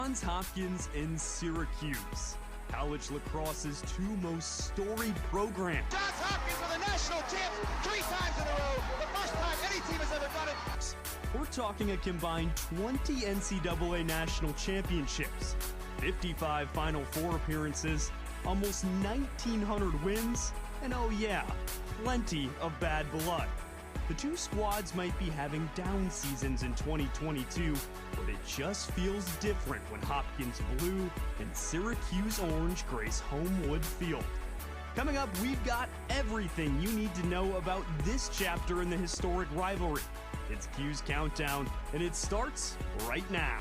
Johns Hopkins and Syracuse, college lacrosse's two most storied programs. Johns Hopkins are the national champs 3 times in a row, the first time any team has ever done it. We're talking a combined 20 NCAA national championships, 55 Final Four appearances, almost 1,900 wins, and oh yeah, plenty of bad blood. The two squads might be having down seasons in 2022, but it just feels different when Hopkins blue and Syracuse orange grace Homewood Field. Coming up, we've got everything you need to know about this chapter in the historic rivalry. It's Cuse Countdown, and it starts right now.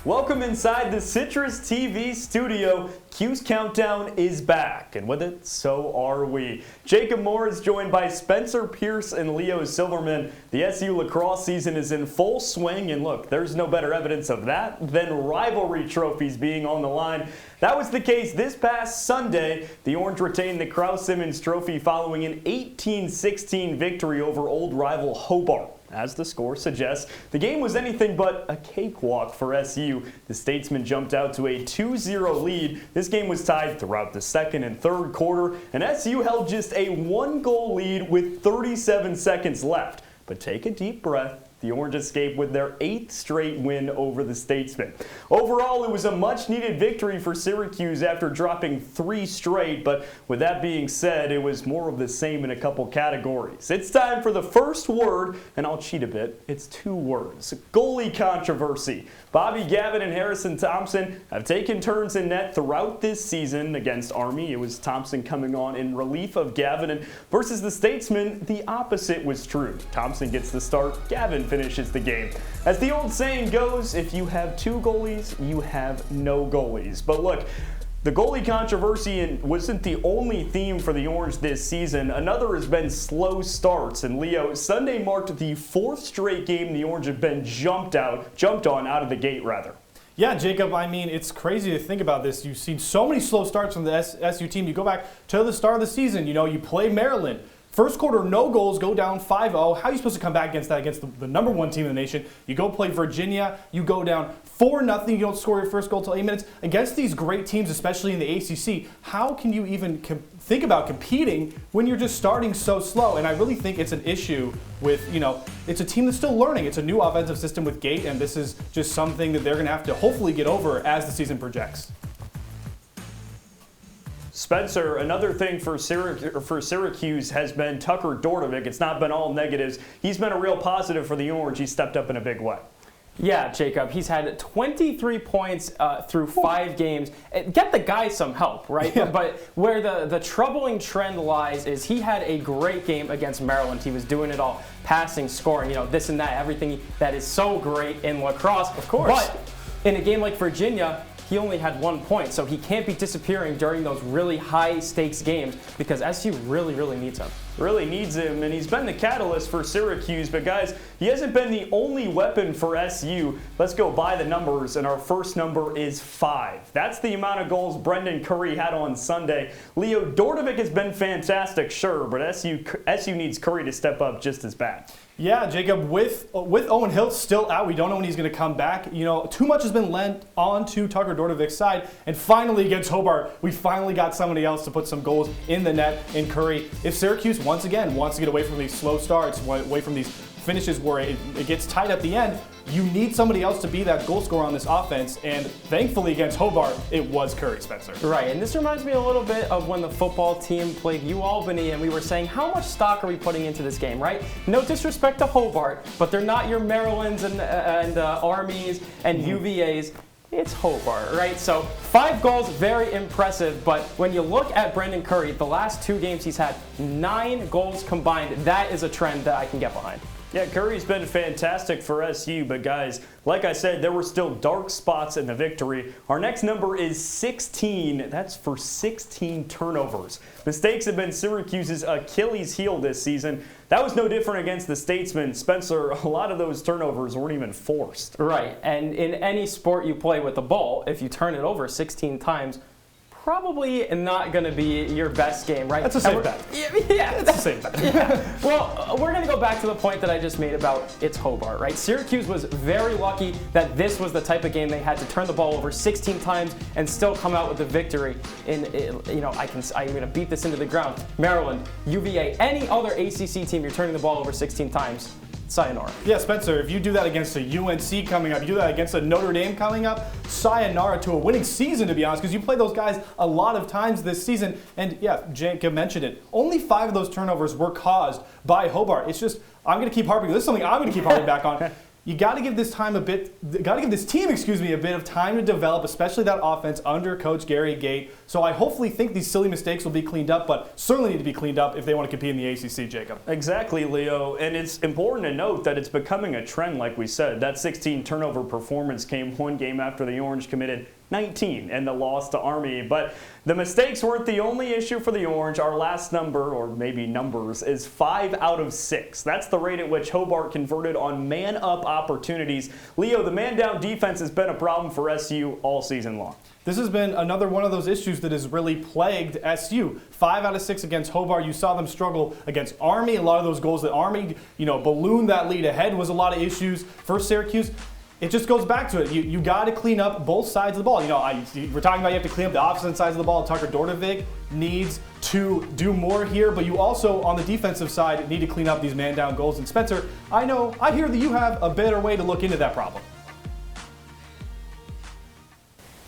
Welcome inside the CitrusTV studio. Cuse Countdown is back, and with it, so are we. Jacob Moore is joined by Spencer Pierce and Leo Silverman. The SU lacrosse season is in full swing, and look, there's no better evidence of that than rivalry trophies being on the line. That was the case this past Sunday. The Orange retained the Kraus-Simmons Trophy following an 18-16 victory over old rival Hobart. As the score suggests, the game was anything but a cakewalk for SU. The Statesmen jumped out to a 2-0 lead. This game was tied throughout the second and third quarter, and SU held just a 1-goal lead with 37 seconds left. But take a deep breath. The Orange escaped with their 8th straight win over the Statesmen. Overall, it was a much-needed victory for Syracuse after dropping 3 straight, but with that being said, it was more of the same in a couple categories. It's time for the first word, and I'll cheat a bit. It's 2 words. Goalie controversy. Bobby Gavin and Harrison Thompson have taken turns in net throughout this season. Against Army, it was Thompson coming on in relief of Gavin, and versus the Statesmen, the opposite was true. Thompson gets the start, Gavin finishes the game. As the old saying goes, if you have 2 goalies, you have no goalies. But look, the goalie controversy wasn't the only theme for the Orange this season. Another has been slow starts. And Leo, Sunday marked the 4th straight game the Orange have been jumped on out of the gate rather. Yeah, Jacob, I mean, it's crazy to think about this. You've seen so many slow starts from the SU team. You go back to the start of the season, you play Maryland. First quarter, no goals, go down 5-0. How are you supposed to come back against that, against the number 1 team in the nation? You go play Virginia, you go down 4-0, you don't score your first goal till 8 minutes. Against these great teams, especially in the ACC, how can you even think about competing when you're just starting so slow? And I really think it's an issue with, it's a team that's still learning. It's a new offensive system with Gate, and this is just something that they're going to have to hopefully get over as the season projects. Spencer, another thing for Syracuse has been Tucker Dordevic. It's not been all negatives. He's been a real positive for the Orange. He stepped up in a big way. Yeah, Jacob, he's had 23 points through 5 games. Get the guy some help, right? Yeah. But where the troubling trend lies is he had a great game against Maryland. He was doing it all, passing, scoring, this and that, everything that is so great in lacrosse. Of course. But in a game like Virginia, he only had 1 point, so he can't be disappearing during those really high-stakes games because SU really, really needs him. Really needs him, and he's been the catalyst for Syracuse. But guys, he hasn't been the only weapon for SU. Let's go by the numbers, and our first number is 5. That's the amount of goals Brendan Curry had on Sunday. Leo, Dordevic has been fantastic, sure, but SU needs Curry to step up just as bad. Yeah, Jacob, with Owen Hill still out, we don't know when he's going to come back. Too much has been lent onto Tucker Dordevic's side, and finally against Hobart, we finally got somebody else to put some goals in the net in Curry. If Syracuse, once again, wants to get away from these slow starts, away from these finishes where it gets tight at the end, you need somebody else to be that goal scorer on this offense, and thankfully against Hobart, it was Curry, Spencer. Right, and this reminds me a little bit of when the football team played UAlbany, and we were saying, how much stock are we putting into this game, right? No disrespect to Hobart, but they're not your Marylands and Armies and UVAs. It's Hobart, right? So 5 goals, very impressive, but when you look at Brendan Curry, the last 2 games he's had 9 goals combined. That is a trend that I can get behind. Yeah, Curry's been fantastic for SU, but guys, like I said, there were still dark spots in the victory. Our next number is 16. That's for 16 turnovers. Mistakes have been Syracuse's Achilles heel this season. That was no different against the Statesmen. Spencer, a lot of those turnovers weren't even forced. Right, and in any sport you play with the ball, if you turn it over 16 times, probably not going to be your best game, right? That's a safe bet. Yeah, That's a safe bet. Yeah. Well, we're going to go back to the point that I just made about it's Hobart, right? Syracuse was very lucky that this was the type of game they had to turn the ball over 16 times and still come out with the victory. I'm going to beat this into the ground. Maryland, UVA, any other ACC team, you're turning the ball over 16 times. Sayonara. Yeah, Spencer, if you do that against a UNC coming up, you do that against a Notre Dame coming up, sayonara to a winning season, to be honest, because you play those guys a lot of times this season. And yeah, Jacob mentioned it. Only 5 of those turnovers were caused by Hobart. It's just, I'm going to keep harping. This is something I'm going to keep harping back on. You got to give this team a bit of time to develop, especially that offense under Coach Gary Gait. So I hopefully think these silly mistakes will be cleaned up, but certainly need to be cleaned up if they want to compete in the ACC, Jacob. Exactly, Leo. And it's important to note that it's becoming a trend, like we said. That 16 turnover performance came one game after the Orange committed 19 and the loss to Army. But the mistakes weren't the only issue for the Orange. Our last number, or maybe numbers, is 5 out of 6. That's the rate at which Hobart converted on man-up opportunities. Leo, the man-down defense has been a problem for SU all season long. This has been another one of those issues that has really plagued SU. 5 out of 6 against Hobart. You saw them struggle against Army. A lot of those goals that Army, ballooned that lead ahead was a lot of issues for Syracuse. It just goes back to it. You got to clean up both sides of the ball. We're talking about you have to clean up the opposite sides of the ball. Tucker Dordevic needs to do more here, but you also, on the defensive side, need to clean up these man-down goals. And Spencer, I hear that you have a better way to look into that problem.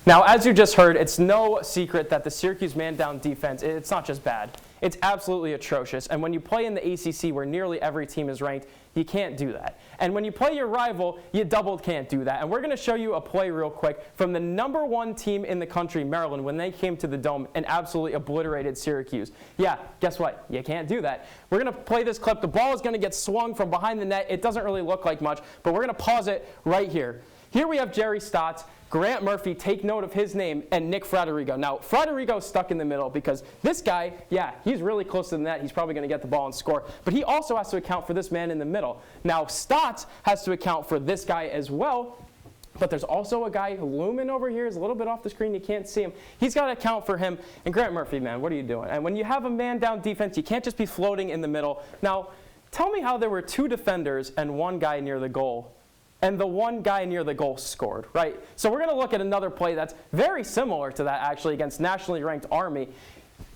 Now, as you just heard, it's no secret that the Syracuse man-down defense, it's not just bad. It's absolutely atrocious. And when you play in the ACC where nearly every team is ranked, you can't do that. And when you play your rival, you double can't do that. And we're going to show you a play real quick from the #1 team in the country, Maryland, when they came to the Dome and absolutely obliterated Syracuse. Yeah, guess what? You can't do that. We're going to play this clip. The ball is going to get swung from behind the net. It doesn't really look like much, but we're going to pause it right here. Here we have Jerry Stotts, Grant Murphy, take note of his name, and Nick Fraderigo. Now, Fraderigo's stuck in the middle because this guy, yeah, he's really close to the net. He's probably going to get the ball and score. But he also has to account for this man in the middle. Now, Stotts has to account for this guy as well. But there's also a guy looming over here. He's a little bit off the screen. You can't see him. He's got to account for him. And Grant Murphy, man, what are you doing? And when you have a man-down defense, you can't just be floating in the middle. Now, tell me how there were 2 defenders and 1 guy near the goal. And the 1 guy near the goal scored, right? So we're going to look at another play that's very similar to that, actually, against nationally ranked Army.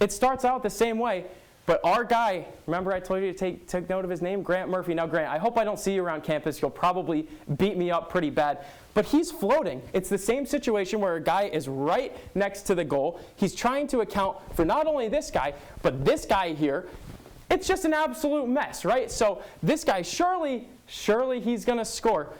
It starts out the same way, but our guy, remember I told you to take note of his name? Grant Murphy. Now, Grant, I hope I don't see you around campus. You'll probably beat me up pretty bad. But he's floating. It's the same situation where a guy is right next to the goal. He's trying to account for not only this guy, but this guy here. It's just an absolute mess, right? So this guy, surely he's going to score.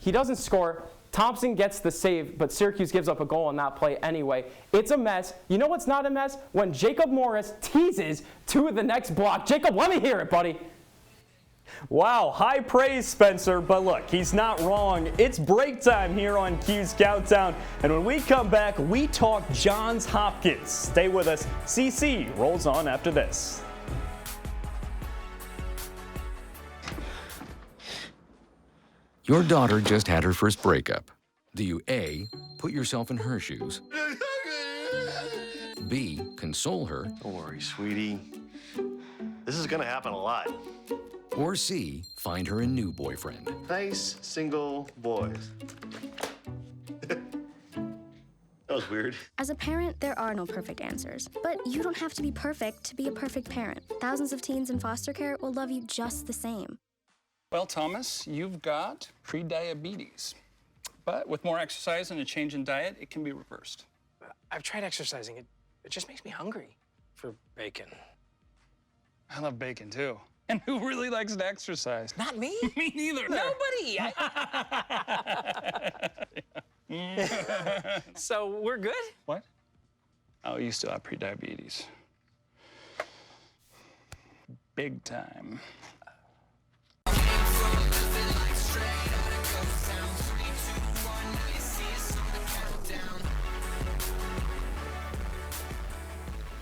He doesn't score. Thompson gets the save, but Syracuse gives up a goal on that play anyway. It's a mess. You know what's not a mess? When Jacob Morris teases to the next block. Jacob, let me hear it, buddy. Wow, high praise, Spencer, but look, he's not wrong. It's break time here on Cuse Countdown, and when we come back, we talk Johns Hopkins. Stay with us. CC rolls on after this. Your daughter just had her first breakup. Do you A, put yourself in her shoes? B, console her? Don't worry, sweetie. This is gonna happen a lot. Or C, find her a new boyfriend? Nice, single boys. That was weird. As a parent, there are no perfect answers. But you don't have to be perfect to be a perfect parent. Thousands of teens in foster care will love you just the same. Well, Thomas, you've got prediabetes. But with more exercise and a change in diet, it can be reversed. I've tried exercising. It just makes me hungry for bacon. I love bacon, too. And who really likes to exercise? Not me. Me neither. Nobody. So we're good? What? Oh, you still have prediabetes. Big time.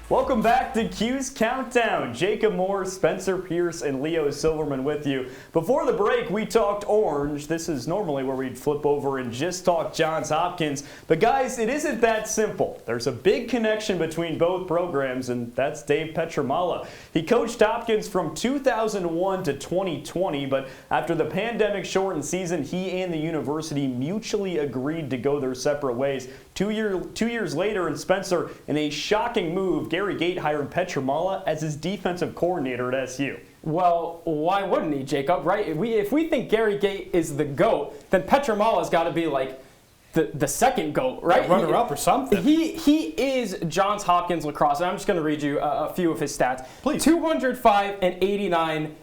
Welcome back to Cuse Countdown. Jacob Moore, Spencer Pierce, and Leo Silverman with you. Before the break, we talked Orange. This is normally where we'd flip over and just talk Johns Hopkins. But guys, it isn't that simple. There's a big connection between both programs, and that's Dave Petramala. He coached Hopkins from 2001 to 2020, but after the pandemic-shortened season, he and the university mutually agreed to go their separate ways. Two years later, and Spencer, in a shocking move, Gary Gait hired Petramala as his defensive coordinator at SU. Well, why wouldn't he, Jacob, right? If we think Gary Gait is the GOAT, then Petramala's got to be like the second GOAT, right? Runner-up or something. He is Johns Hopkins lacrosse, and I'm just going to read you a few of his stats. Please. 205 and 89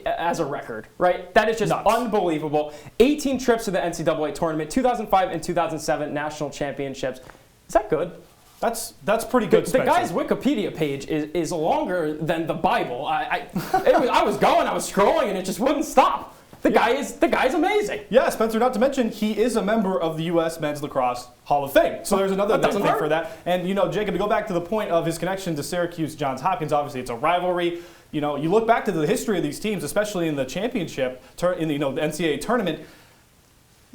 as a record, right? That is just unbelievable. 18 trips to the NCAA tournament, 2005 and 2007 national championships. Is that good? That's pretty good, The Spencer. guy's Wikipedia page is longer than the Bible. I was scrolling, and it just wouldn't stop. The guy's amazing. Yeah, Spencer, not to mention, he is a member of the U.S. Men's Lacrosse Hall of Fame. So there's another thing for that. And, you know, Jacob, to go back to the point of his connection to Syracuse, Johns Hopkins, obviously it's a rivalry. You know, you look back to the history of these teams, especially in the championship, in the NCAA tournament,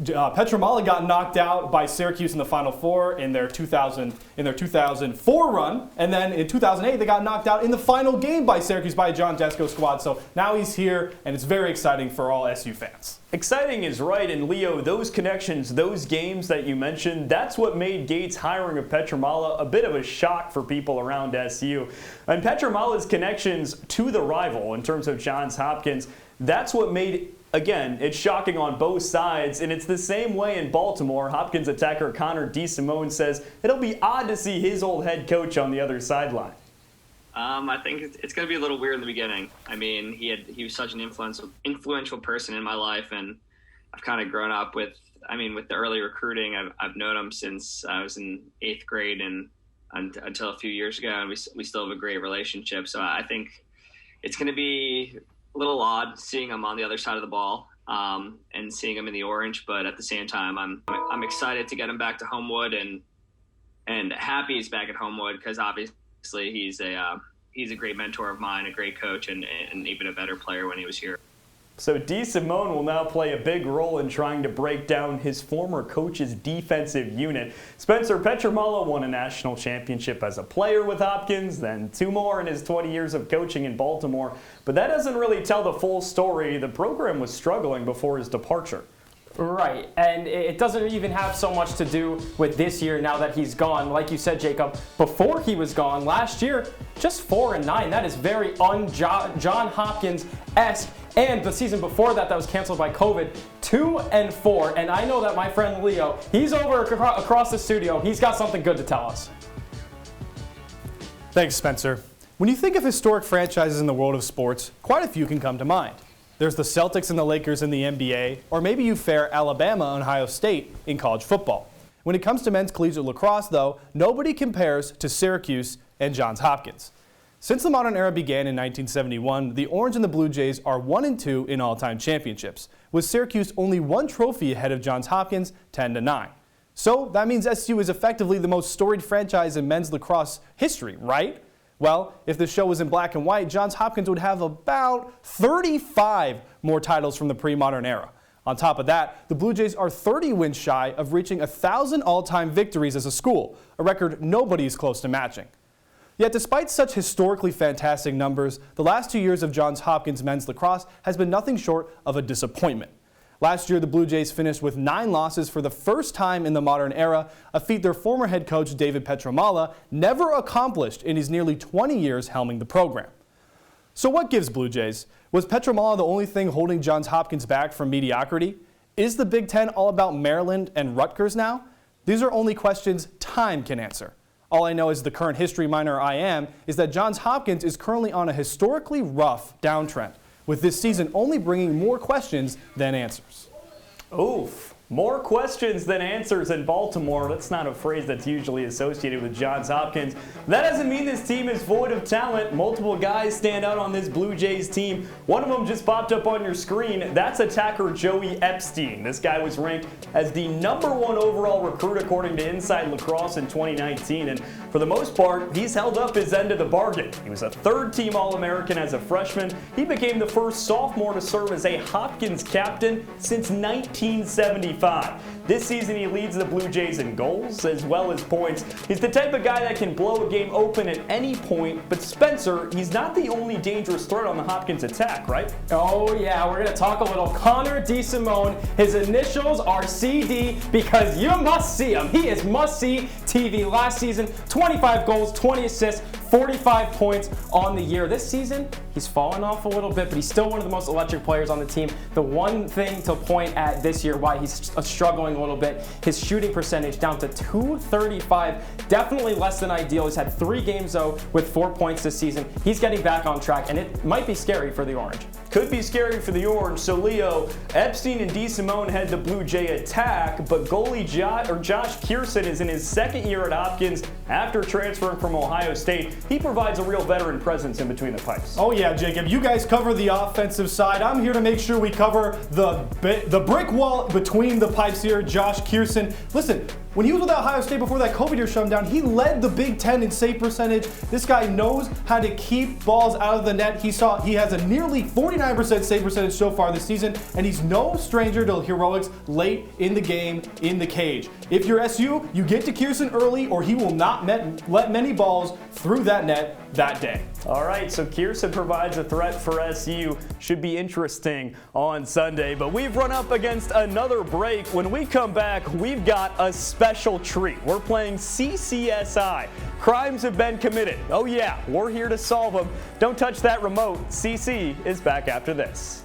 Petramala got knocked out by Syracuse in the Final Four in their 2004 run, and then in 2008 they got knocked out in the final game by Syracuse by a John Jesko squad. So now he's here, and it's very exciting for all SU fans. Exciting is right, and Leo, those connections, those games that you mentioned, that's what made Gates' hiring of Petramala a bit of a shock for people around SU. And Petramala's connections to the rival in terms of Johns Hopkins, that's what made, again, it's shocking on both sides, and it's the same way in Baltimore. Hopkins attacker Connor DeSimone says it'll be odd to see his old head coach on the other sideline. I think it's going to be a little weird in the beginning. I mean, he was such an influential person in my life, and I've kind of grown up with the early recruiting. I've known him since I was in 8th grade and until a few years ago, and we still have a great relationship. So I think it's going to be a little odd seeing him on the other side of the ball and seeing him in the orange, but at the same time, I'm excited to get him back to Homewood and happy he's back at Homewood because obviously he's a great mentor of mine, a great coach, and even a better player when he was here. So DeSimone will now play a big role in trying to break down his former coach's defensive unit. Spencer, Petramala won a national championship as a player with Hopkins, then 2 more in his 20 years of coaching in Baltimore. But that doesn't really tell the full story. The program was struggling before his departure. Right, and it doesn't even have so much to do with this year now that he's gone. Like you said, Jacob, before he was gone last year, just 4-9. That is very John Hopkins-esque. And the season before that was canceled by COVID, 2-4. And I know that my friend Leo, he's over across the studio. He's got something good to tell us. Thanks, Spencer. When you think of historic franchises in the world of sports, quite a few can come to mind. There's the Celtics and the Lakers in the NBA, or maybe you fare Alabama and Ohio State in college football. When it comes to men's collegiate lacrosse, though, nobody compares to Syracuse and Johns Hopkins. Since the modern era began in 1971, the Orange and the Blue Jays are 1-2 in all-time championships, with Syracuse only 1 trophy ahead of Johns Hopkins, 10-9. So that means SU is effectively the most storied franchise in men's lacrosse history, right? Well, if the show was in black and white, Johns Hopkins would have about 35 more titles from the pre-modern era. On top of that, the Blue Jays are 30 wins shy of reaching 1,000 all-time victories as a school, a record nobody is close to matching. Yet despite such historically fantastic numbers, the last 2 years of Johns Hopkins men's lacrosse has been nothing short of a disappointment. Last year, the Blue Jays finished with 9 losses for the first time in the modern era, a feat their former head coach David Petramala never accomplished in his nearly 20 years helming the program. So what gives, Blue Jays? Was Petramala the only thing holding Johns Hopkins back from mediocrity? Is the Big Ten all about Maryland and Rutgers now? These are only questions time can answer. All I know as the current history minor I am is that Johns Hopkins is currently on a historically rough downtrend, with this season only bringing more questions than answers. Oof. More questions than answers in Baltimore. That's not a phrase that's usually associated with Johns Hopkins. That doesn't mean this team is void of talent. Multiple guys stand out on this Blue Jays team. One of them just popped up on your screen. That's attacker Joey Epstein. This guy was ranked as the #1 overall recruit according to Inside Lacrosse in 2019. And for the most part, he's held up his end of the bargain. He was a third-team All-American as a freshman. He became the first sophomore to serve as a Hopkins captain since 1975. This season, he leads the Blue Jays in goals as well as points. He's the type of guy that can blow a game open at any point, but Spencer, he's not the only dangerous threat on the Hopkins attack, right? Oh yeah, we're going to talk a little Connor DeSimone. His initials are CD because you must see him. He is must-see TV. Last season, 25 goals, 20 assists, 45 points on the year. This season, he's fallen off a little bit, but he's still one of the most electric players on the team. The one thing to point at this year, why he's struggling a little bit, his shooting percentage down to .235, definitely less than ideal. He's had 3 games, though, with 4 points this season. He's getting back on track, and it might be scary for the Orange. Could be scary for the Orange. So, Leo, Epstein and DeSimone head the Blue Jay attack, but goalie Josh Kierson is in his second year at Hopkins after transferring from Ohio State. He provides a real veteran presence in between the pipes. Oh yeah, Jacob, you guys cover the offensive side. I'm here to make sure we cover the brick wall between the pipes here. Josh Kierson. Listen, when he was with Ohio State before that COVID year shut him down, he led the Big Ten in save percentage. This guy knows how to keep balls out of the net. He has a nearly 49% save percentage so far this season, and he's no stranger to heroics late in the game in the cage. If you're SU, you get to Kierson early, or he will not let many balls through that net that day. All right, so Kierson provides a threat for SU. Should be interesting on Sunday, but we've run up against another break. When we come back, we've got a special treat. We're playing CCSI. Crimes have been committed. Oh yeah, we're here to solve them. Don't touch that remote. CC is back after this.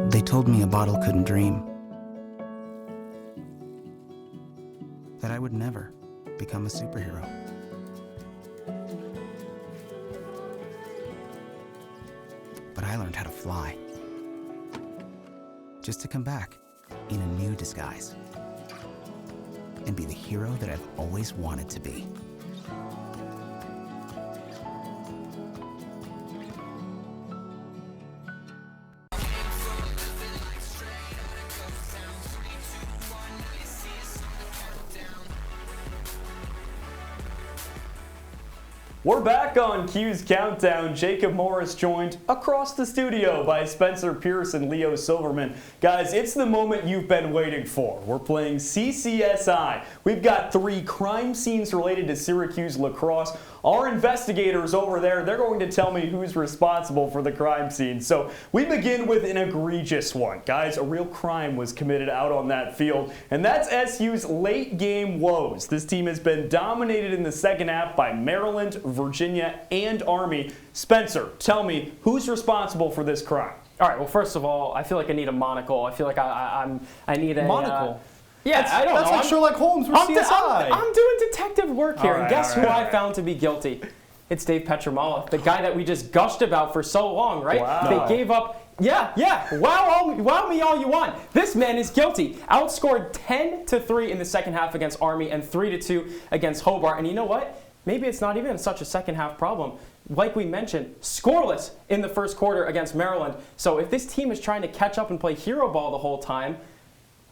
They told me a bottle couldn't dream. That I would never become a superhero. But I learned how to fly. Just to come back in a new disguise. And be the hero that I've always wanted to be. We're back on Cuse Countdown. Jacob Morris joined across the studio by Spencer Pierce and Leo Silverman. Guys, it's the moment you've been waiting for. We're playing CCSI. We've got 3 crime scenes related to Syracuse lacrosse. Our investigators over there, they're going to tell me who's responsible for the crime scene. So we begin with an egregious one. Guys, a real crime was committed out on that field, and that's SU's late game woes. This team has been dominated in the second half by Maryland, Virginia, and Army. Spencer, tell me, who's responsible for this crime? All right, well, first of all, I feel like I need a monocle. I feel like I need a... Monocle? Yeah, I don't know. That's like Sherlock Holmes with CSI. I'm doing detective work here, and guess who I found to be guilty? It's Dave Petramala, the guy that we just gushed about for so long, right? Wow. They gave up. Yeah. Wow me all you want. This man is guilty. Outscored 10-3 in the second half against Army and 3-2 against Hobart. And you know what? Maybe it's not even such a second half problem. Like we mentioned, scoreless in the first quarter against Maryland. So if this team is trying to catch up and play hero ball the whole time,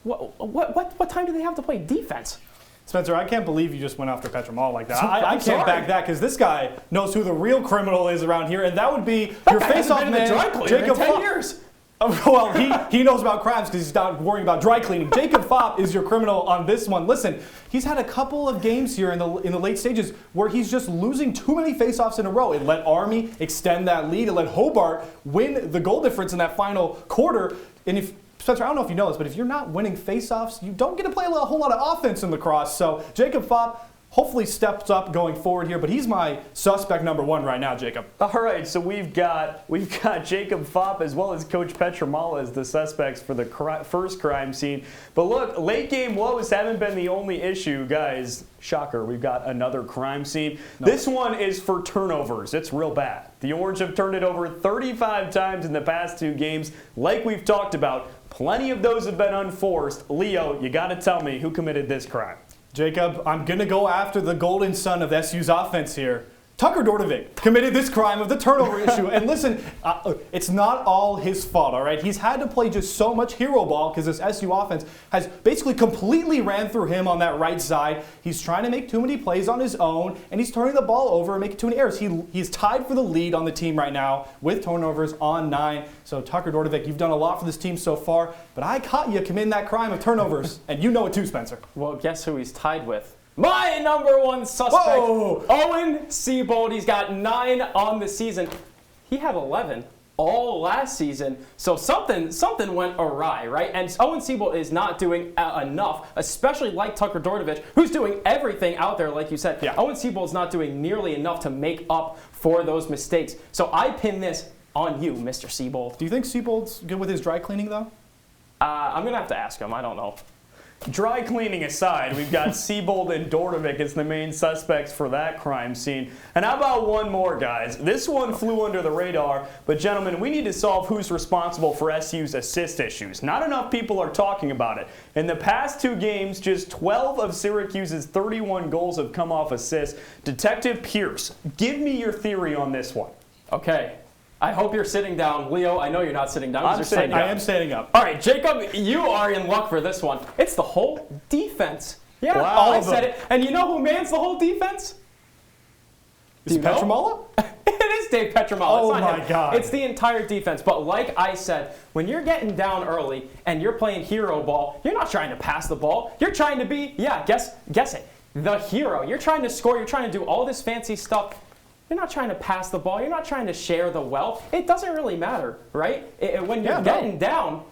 what time do they have to play defense? Spencer, I can't believe you just went after Petramala like that. I can't back that because this guy knows who the real criminal is around here, and that would be your face-off man, Jacob 10 years. Well, he knows about crimes because he's not worrying about dry cleaning. Jacob Fopp is your criminal on this one. Listen, he's had a couple of games here in the late stages where he's just losing too many faceoffs in a row. It let Army extend that lead. It let Hobart win the goal difference in that final quarter. And if Spencer, I don't know if you know this, but if you're not winning faceoffs, you don't get to play a whole lot of offense in lacrosse. So Jacob Fopp hopefully steps up going forward here, but he's my suspect number 1 right now, Jacob. All right, so we've got Jacob Fopp as well as Coach Petramala as the suspects for the first crime scene. But look, late game woes haven't been the only issue, guys. Shocker, we've got another crime scene. No. This one is for turnovers. It's real bad. The Orange have turned it over 35 times in the past 2 games. Like we've talked about, plenty of those have been unforced. Leo, you got to tell me who committed this crime. Jacob, I'm going to go after the golden son of SU's offense here. Tucker Dordevic committed this crime of the turnover issue. And listen, it's not all his fault, all right? He's had to play just so much hero ball because this SU offense has basically completely ran through him on that right side. He's trying to make too many plays on his own, and he's turning the ball over and making too many errors. He's tied for the lead on the team right now with turnovers on 9. So Tucker Dordevic, you've done a lot for this team so far, but I caught you committing that crime of turnovers, and you know it too, Spencer. Well, guess who he's tied with? My number 1 suspect, Owen Seabold. He's got 9 on the season. He had 11 all last season, so something went awry, right? And Owen Seabold is not doing enough, especially like Tucker Dordevic, who's doing everything out there, like you said. Yeah. Owen Seabold's not doing nearly enough to make up for those mistakes. So I pin this on you, Mr. Seabold. Do you think Seabold's good with his dry cleaning, though? I'm going to have to ask him. I don't know. Dry cleaning aside, we've got Seabold and Dordevic as the main suspects for that crime scene. And how about one more, guys? This one flew under the radar, but gentlemen, we need to solve who's responsible for SU's assist issues. Not enough people are talking about it. In the past 2 games, just 12 of Syracuse's 31 goals have come off assists. Detective Pierce, give me your theory on this one. Okay. I hope you're sitting down. Leo, I know you're not sitting down. I am standing up. All right, Jacob, you are in luck for this one. It's the whole defense. Yeah, wow, I said it. And you know who mans the whole defense? Is it Petramala? It is Dave Petramala. Oh, my God. It's the entire defense. But like I said, when you're getting down early and you're playing hero ball, you're not trying to pass the ball. You're trying to be, guess it, the hero. You're trying to score. You're trying to do all this fancy stuff. You're not trying to pass the ball. You're not trying to share the wealth. It doesn't really matter, right? When you're getting down,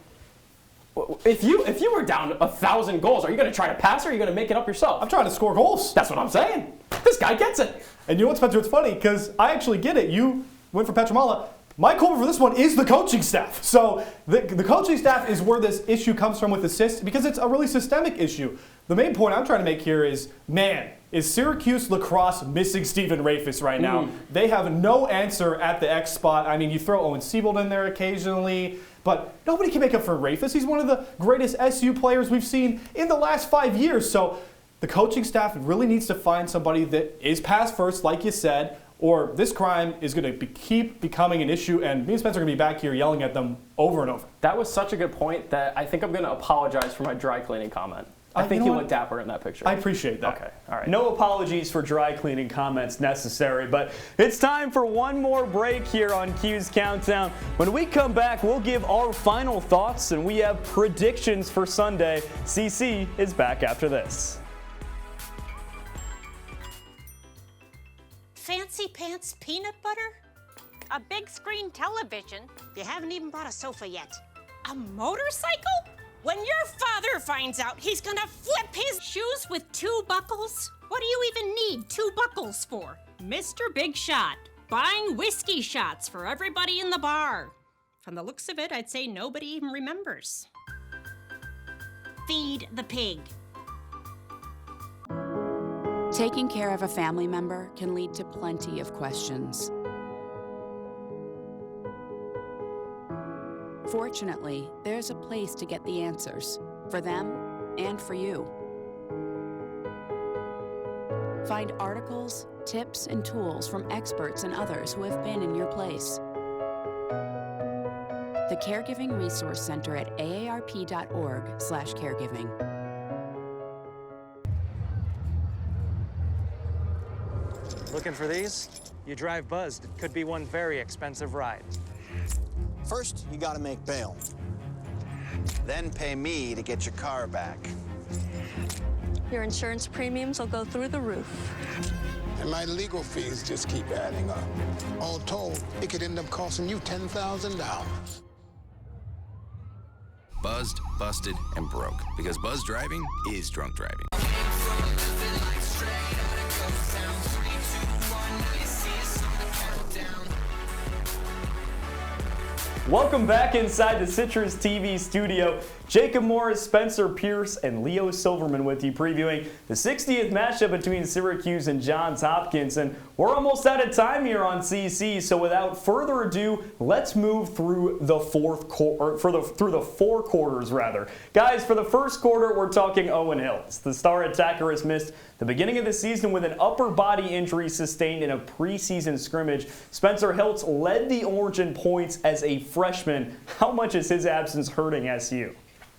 if you were down 1,000 goals, are you going to try to pass or are you going to make it up yourself? I'm trying to score goals. That's what I'm saying. This guy gets it. And you know what, Spencer? It's funny because I actually get it. You went for Petramala. My culprit for this one is the coaching staff. So the coaching staff is where this issue comes from with assists because it's a really systemic issue. The main point I'm trying to make here is, man, is Syracuse lacrosse missing Stephen Rafis right now? They have no answer at the X spot. I mean, you throw Owen Seabold in there occasionally, but nobody can make up for Rafis. He's one of the greatest SU players we've seen in the last 5 years. So the coaching staff really needs to find somebody that is pass first, like you said, or this crime is going to keep becoming an issue, and me and Spencer are going to be back here yelling at them over and over. That was such a good point that I think I'm going to apologize for my dry cleaning comment. I think you look dapper in that picture. I appreciate that. Okay, all right. No apologies for dry cleaning comments necessary, but it's time for one more break here on Cuse Countdown. When we come back, we'll give our final thoughts, and we have predictions for Sunday. CC is back after this. Fancy pants peanut butter? A big screen television? You haven't even bought a sofa yet. A motorcycle? When your father finds out, he's gonna flip his shoes with 2 buckles? What do you even need 2 buckles for? Mr. Big Shot, buying whiskey shots for everybody in the bar. From the looks of it, I'd say nobody even remembers. Feed the pig. Taking care of a family member can lead to plenty of questions. Fortunately, there's a place to get the answers, for them and for you. Find articles, tips, and tools from experts and others who have been in your place. The Caregiving Resource Center at aarp.org/caregiving. Looking for these? You drive buzzed. It could be one very expensive ride. First, you gotta make bail. Then pay me to get your car back. Your insurance premiums will go through the roof. And my legal fees just keep adding up. All told, it could end up costing you $10,000. buzzed, busted, and broke. Because buzz driving is drunk driving. Welcome back inside the Citrus TV studio. Jacob Morris, Spencer Pierce, and Leo Silverman with you previewing the 60th matchup between Syracuse and Johns Hopkins. And we're almost out of time here on CC, so without further ado, let's move through the through the four quarters rather. Guys, for the first quarter, we're talking Owen Hiltz. The star attacker has missed the beginning of the season with an upper body injury sustained in a preseason scrimmage. Spencer Hiltz led the Orange in points as a freshman. How much is his absence hurting SU?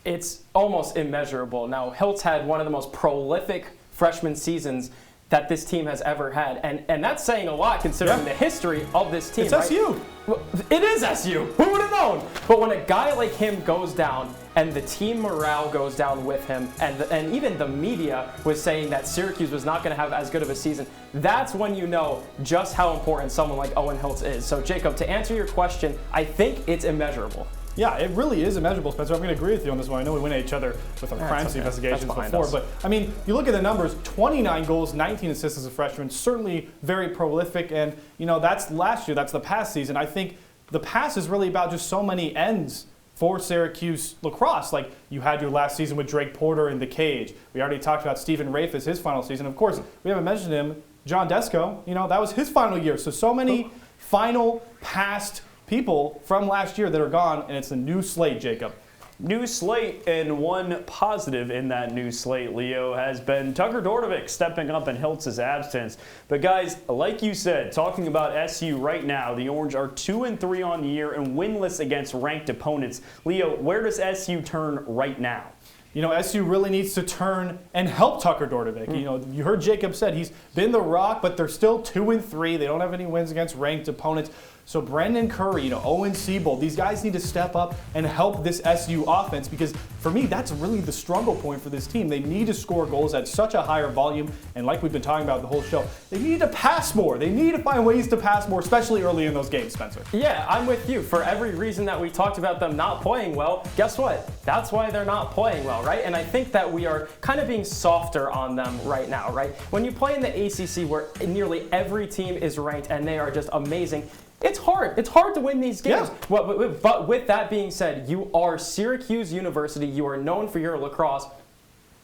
It's almost immeasurable. Now, Hiltz had one of the most prolific freshman seasons that this team has ever had. And that's saying a lot considering the history of this team. It's SU. Well, it is SU. Who would have known? But when a guy like him goes down and the team morale goes down with him, and even the media was saying that Syracuse was not going to have as good of a season, that's when you know just how important someone like Owen Hiltz is. So, Jacob, to answer your question, I think it's immeasurable. Yeah, it really is immeasurable, Spencer. I'm going to agree with you on this one. I know we went at each other with our crime scene investigations before, but I mean, you look at the numbers: 29 goals, 19 assists as a freshman. Certainly very prolific, and you know that's last year. That's the past season. I think the past is really about just so many ends for Syracuse lacrosse. Like you had your last season with Drake Porter in the cage. We already talked about Stephen Rafis, his final season. Of course, we haven't mentioned him. John Desko. You know that was his final year. So many final past people from last year that are gone, and it's a new slate, Jacob. New slate, and one positive in that new slate, Leo, has been Tucker Dordevic stepping up in Hiltz's absence. But guys, like you said, talking about SU right now, the Orange are 2-3 on the year and winless against ranked opponents. Leo, where does SU turn right now? You know, SU really needs to turn and help Tucker Dordevic. You know, you heard Jacob said he's been the rock, but they're still 2-3. They don't have any wins against ranked opponents. So Brandon Curry, Owen Siebold, these guys need to step up and help this SU offense, because for me, that's really the struggle point for this team. They need to score goals at such a higher volume, and like we've been talking about the whole show, they need to pass more. They need to find ways to pass more, especially early in those games, Spencer. Yeah, I'm with you. For every reason that we talked about them not playing well, guess what? That's why they're not playing well, right? And I think that we are kind of being softer on them right now, right? When you play in the ACC where nearly every team is ranked and they are just amazing, it's hard. It's hard to win these games. Yeah. But with that being said, you are Syracuse University. You are known for your lacrosse.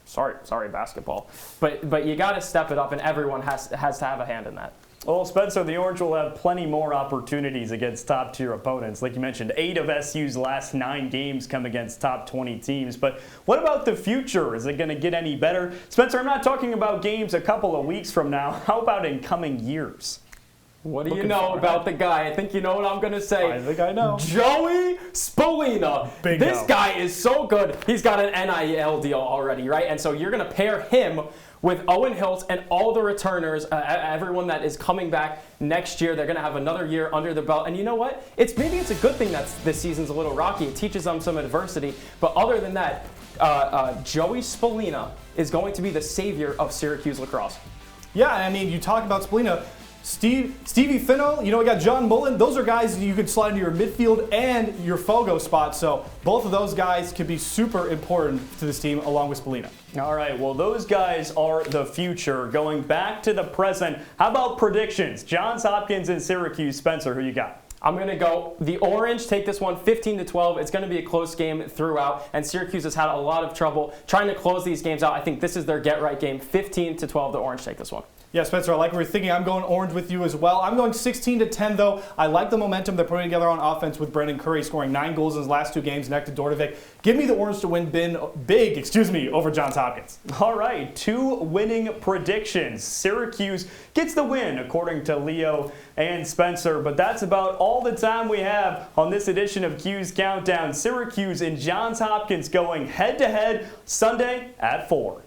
Sorry, basketball. But you got to step it up, and everyone has to have a hand in that. Well, Spencer, the Orange will have plenty more opportunities against top-tier opponents. Like you mentioned, 8 of SU's last 9 games come against top 20 teams. But what about the future? Is it going to get any better? Spencer, I'm not talking about games a couple of weeks from now. How about in coming years? What do you know about the guy? I think you know what I'm going to say. I think I know. Joey Spallina. Bingo. This guy is so good. He's got an NIL deal already, right? And so you're going to pair him with Owen Hiltz and all the returners, everyone that is coming back next year. They're going to have another year under their belt. And you know what? Maybe it's a good thing that this season's a little rocky. It teaches them some adversity. But other than that, Joey Spallina is going to be the savior of Syracuse lacrosse. Yeah, I mean, you talk about Spallina. Stevie Finno, we got John Mullen. Those are guys you could slide into your midfield and your Fogo spot. So both of those guys could be super important to this team along with Spallina. All right, well, those guys are the future. Going back to the present, how about predictions? Johns Hopkins and Syracuse. Spencer, who you got? I'm going to go the Orange, take this one 15-12. It's going to be a close game throughout, and Syracuse has had a lot of trouble trying to close these games out. I think this is their get-right game. 15-12, the Orange take this one. Yeah, Spencer, I like what you're thinking. I'm going Orange with you as well. I'm going 16-10, though. I like the momentum they're putting together on offense with Brandon Curry scoring 9 goals in his last 2 games next to Dordevic. Give me the Orange to win big, over Johns Hopkins. All right, 2 winning predictions. Syracuse gets the win, according to Leo and Spencer. But that's about all the time we have on this edition of Cuse Countdown. Syracuse and Johns Hopkins going head-to-head Sunday at 4.